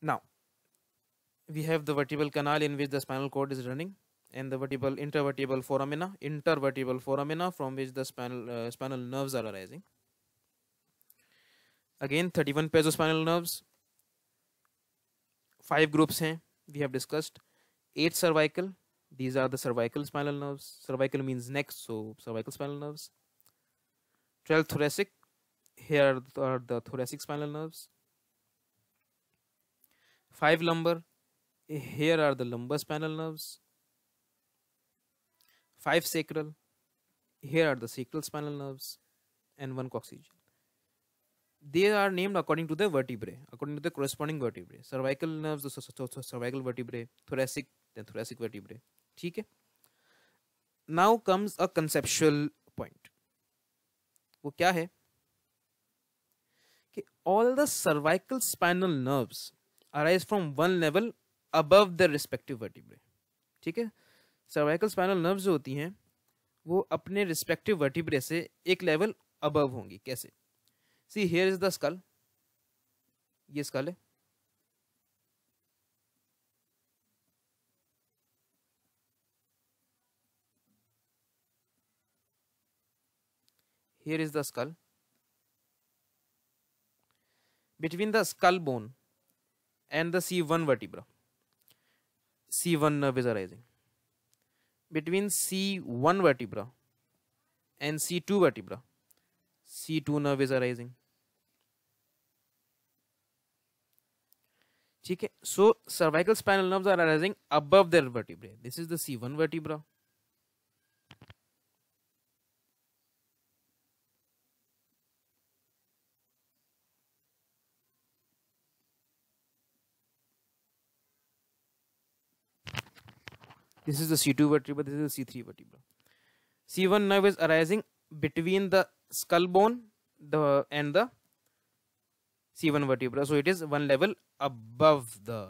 Now we have the vertebral canal in which the spinal cord is running, and the intervertebral foramina from which the spinal nerves are arising. Again, 31 pairs of spinal nerves, 5 groups हैं, we have discussed. 8 cervical, these are the cervical spinal nerves. Cervical means neck, so cervical spinal nerves. 12 thoracic, here are the thoracic spinal nerves. 5 lumbar, here are the lumbar spinal nerves. 5 sacral, here are the sacral spinal nerves, and 1 coccygeal. They are named according to the vertebrae, according to the corresponding vertebrae. Cervical nerves, the cervical vertebrae, thoracic, then thoracic vertebrae. ठीक है? Now comes a conceptual point. वो क्या है? कि all the cervical spinal nerves arise from one level above their respective vertebrae. ठीक है? Cervical spinal nerves जो होती हैं वो अपने रिस्पेक्टिव वर्टिब्रे से एक लेवल अबव होंगी. कैसे? See here is the skull, ये स्कल है. Here is the skull. Between the skull bone and the C1 vertebra, C1 nerve is arising. Between C1 vertebra and C2 vertebra, C2 nerve is arising. ठीक है. So cervical spinal nerves are arising above their vertebrae. This is the C1 vertebra. This is the C2 vertebra, this is the C3 vertebra. C1 nerve is arising between the skull bone and the C1 vertebra. So it is one level above the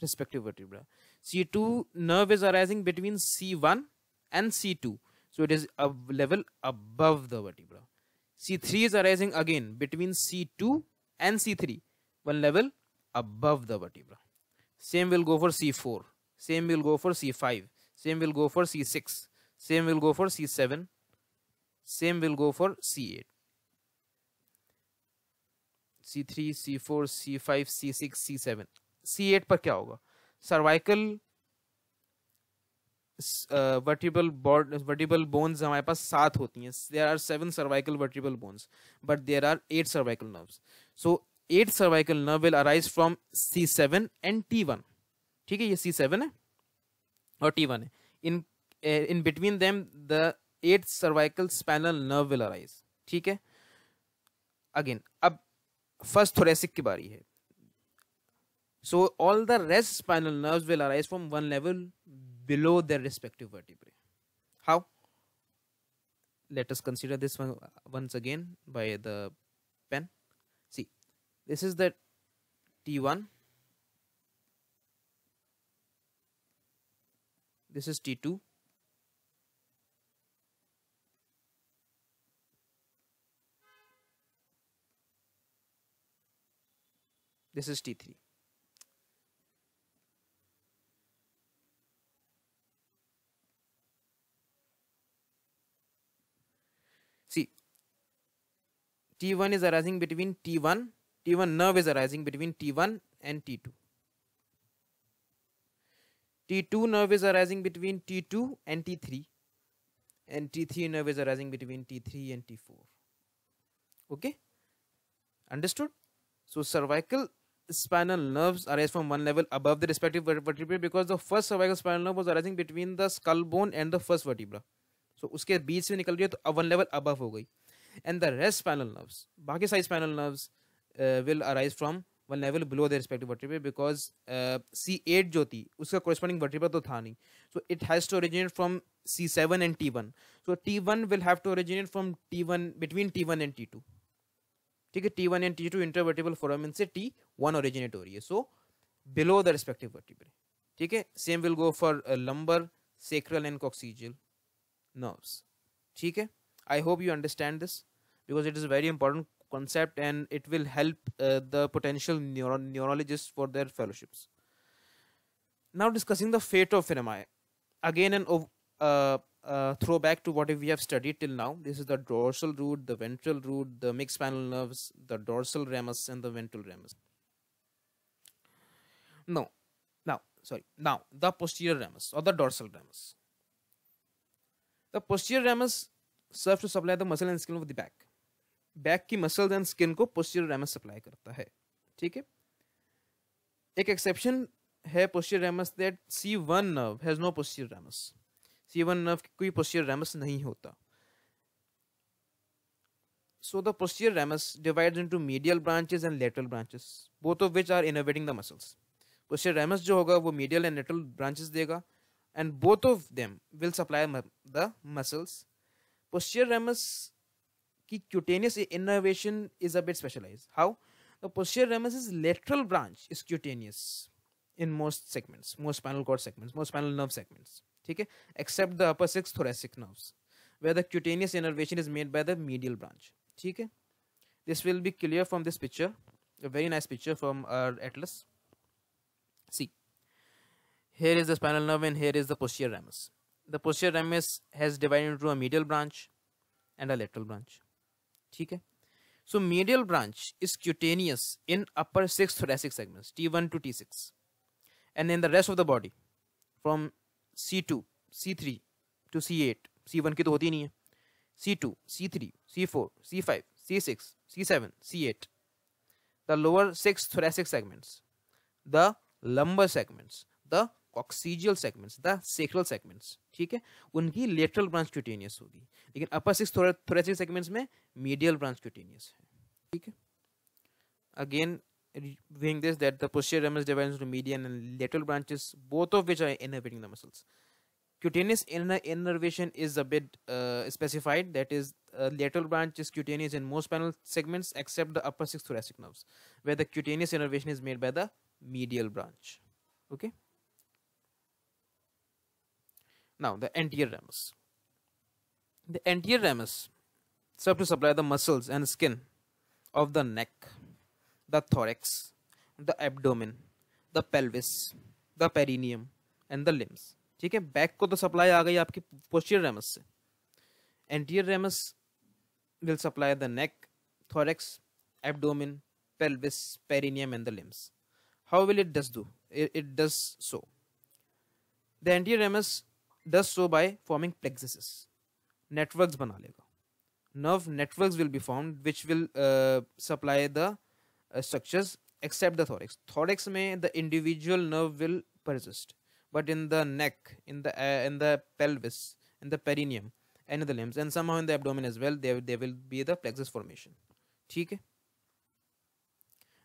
respective vertebra. C2 nerve is arising between C1 and C2. So it is a level above the vertebra. C3 is arising again between C2 and C3. One level above the vertebra. Same will go for C4. Same will go for C5. Same will go for C6. Same will go for C7. Same will go for C8. C3, C4, C5, C6, C7. C8 पर क्या होगा? Cervical vertebral bones हमारे पास 7 होती हैं. There are 7 cervical vertebral bones, but there are 8 cervical nerves. So 8 cervical nerve will arise from C7 and T1. ठीक है, ये C7 है और T1 है. In between them the 8 cervical spinal nerve will arise. ठीक है. Again, अब first thoracic की बारी है. So all the rest spinal nerves will arise from one level below their respective vertebrae. How? Let us consider this one once again by the pen. See, this is the T1. This is T2. This is T3. See, T1 is arising between T1 nerve is arising between T1 and T2. T2 nerve is arising between T2 and T3, and T3 nerve is arising between T3 and T4. Okay, understood? So cervical spinal nerves arise from one level above the respective vertebrae because the first cervical spinal nerve was arising between the skull bone and the first vertebra. So उसके बीच से निकल रही है तो one level above हो गई. And the rest spinal nerves, बाकी सारी spinal nerves will arise from one level below their respective vertebrae because C8 जो थी उसका corresponding vertebra तो था नहीं. So it has to originate from C7 and T1. So T1 will have to originate from T1 between T1 and T2. ठीक है, T1 and T2 intervertebral foramen से T1 originate हो रही है. So below the respective vertebrae. ठीक है, same will go for lumbar, sacral and coccygeal nerves. ठीक है, I hope you understand this because it is a very important concept, and it will help the potential neurologists for their fellowships. Now discussing the fate of rami. Again throwback to what we have studied till now. This is the dorsal root, the ventral root, the mixed spinal nerves, the dorsal ramus, and the ventral ramus. No, now the posterior ramus or the dorsal ramus. The posterior ramus serves to supply the muscle and skin of the back. Back की muscles and skin को posterior ramus supply करता है. ठीक है. एक exception है posterior ramus, that C1 nerve has no posterior ramus. C1 nerve कोई posterior ramus नहीं होता. So the posterior ramus divides into medial branches and lateral branches, both of which are innervating the muscles. Posterior ramus जो होगा वो medial and lateral branches देगा, and both of them will supply the muscles. Posterior ramus की cutaneous innervation is a bit specialized. How? The posterior ramus's lateral branch is cutaneous in most segments, most spinal cord segments, most spinal nerve segments. ठीक है? Except the upper six thoracic nerves, where the cutaneous innervation is made by the medial branch. ठीक है? This will be clear from this picture, a very nice picture from our atlas. See, here is the spinal nerve and here is the posterior ramus. The posterior ramus has divided into a medial branch and a lateral branch. ठीक है? So medial branch is cutaneous in upper six thoracic segments, T1 to T6, and in the rest of the body from C2, C3 to C8. C1 की तो होती नहीं है. C2, C3, C4, C5, C6, C7, C8. The lower six thoracic segments, the lumbar segments, the coccygeal segments, the sacral segments, ठीक है, उनकी lateral branch cutaneous होगी, लेकिन upper six thoracic segments में medial branch cutaneous है. ठीक है. Again, reviewing this, that the posterior ramus divides into median and lateral branches, both of which are innervating the muscles. Cutaneous innervation is a bit specified, that is lateral branch is cutaneous in most spinal segments except the upper six thoracic nerves, where the cutaneous innervation is made by the medial branch. Okay. Now the anterior ramus. The anterior ramus serves to supply the muscles and skin of the neck, the thorax, the abdomen, the pelvis, the perineum and the limbs. ठीक है. Back को तो supply आ गई आपकी posterior ramus से. Anterior ramus will supply the neck, thorax, abdomen, pelvis, perineum and the limbs. How will it do? It does so. The anterior ramus does so by forming plexuses. Networks बना लेगा. Nerve networks will be formed which will supply the structures except the thorax. Thorax में the individual nerve will persist, but in the neck, in the pelvis, in the perineum and in the limbs and somehow in the abdomen as well, there will be the plexus formation. ठीक है.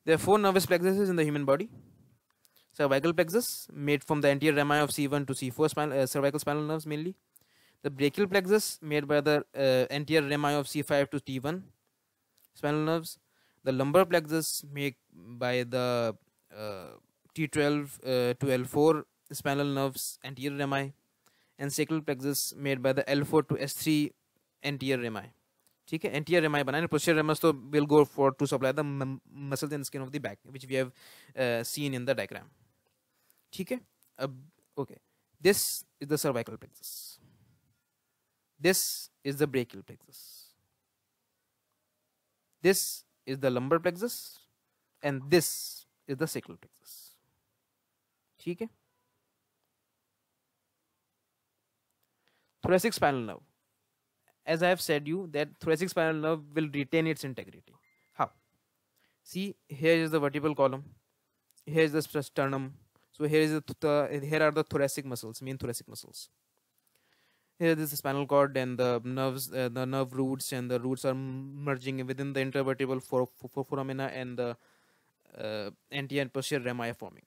There are four nervous plexuses in the human body. Cervical plexus made from the anterior rami of C1 to C4 cervical spinal nerves mainly. The brachial plexus made by the anterior rami of C5 to T1 spinal nerves. The lumbar plexus made by the T12 to L4 spinal nerves anterior rami, and sacral plexus made by the L4 to S3 anterior rami. ठीक है. anterior rami बनाने. posterior ramus तो will go for to supply the muscles and skin of the back, which we have seen in the diagram. ठीक है. Okay, this is the cervical plexus, this is the brachial plexus, this is the lumbar plexus and this is the sacral plexus. ठीक है. Thoracic spinal nerve. As I have said you that thoracic spinal nerve will retain its integrity. How? See, here is the vertebral column, here is the sternum. So here is here are the thoracic muscles, main thoracic muscles. Here is the spinal cord and the nerves, the nerve roots, and the roots are merging within the intervertebral foramina, and the anterior and posterior rami are forming.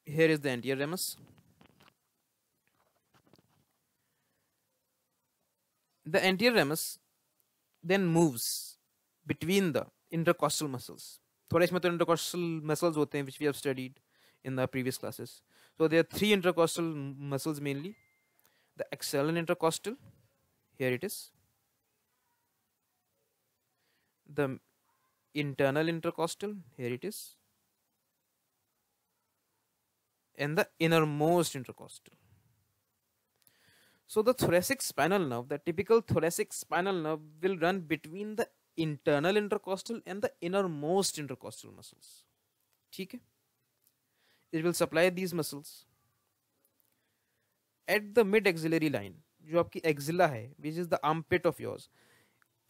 Here is the anterior ramus. The anterior ramus then moves between the intercostal muscles. Thorax में तो intercostal muscles होते हैं, which we have studied in the previous classes. So there are three intercostal muscles mainly. The external intercostal, here it is. The internal intercostal, here it is, and the innermost intercostal. So the thoracic spinal nerve, the typical thoracic spinal nerve will run between the internal intercostal and the innermost intercostal muscles. ठीक है? It will supply these muscles at the mid axillary line, जो आपकी axilla है, which is the armpit of yours.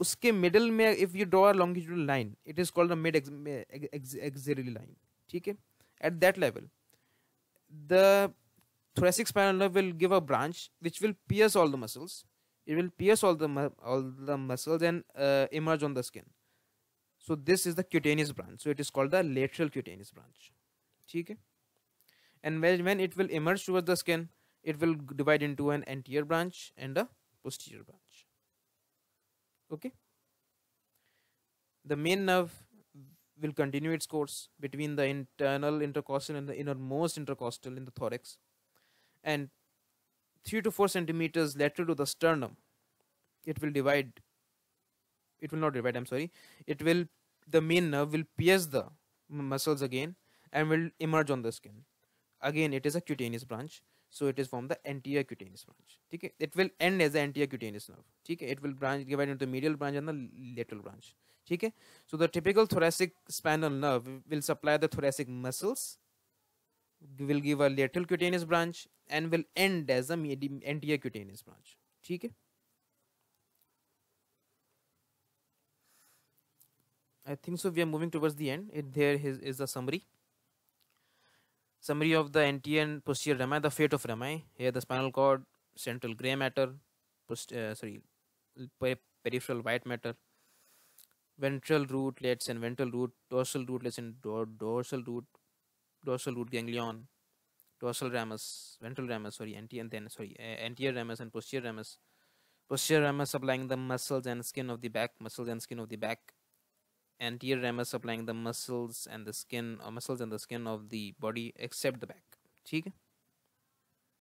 उसके middle में if you draw a longitudinal line, it is called the mid axillary line. ठीक है? At that level, the thoracic spinal nerve will give a branch which will pierce all the muscles. It will pierce all the muscles and emerge on the skin. So this is the cutaneous branch. So it is called the lateral cutaneous branch. Okay? And when it will emerge towards the skin, it will divide into an anterior branch and a posterior branch. Okay? The main nerve will continue its course between the internal intercostal and the innermost intercostal in the thorax, and 3 to 4 centimeters lateral to the sternum, it will not divide, the main nerve will pierce the muscles again and will emerge on the skin. Again, it is a cutaneous branch, so it is from the anterior cutaneous branch. Okay? It will end as the anterior cutaneous nerve. Okay? It will divide into the medial branch and the lateral branch. Okay? So the typical thoracic spinal nerve will supply the thoracic muscles, will give a lateral cutaneous branch, and will end as a anterior cutaneous branch. ठीक है? I think so. We are moving towards the end. There is a summary of the anterior and posterior rami, the fate of rami. Here the spinal cord, central gray matter, peripheral white matter, ventral rootlets and ventral root, dorsal rootlets and dorsal root ganglion, dorsal ramus, ventral ramus, anterior ramus and posterior ramus. Posterior ramus supplying the muscles and skin of the back, Anterior ramus supplying the muscles and the skin of the body except the back. ठीक है?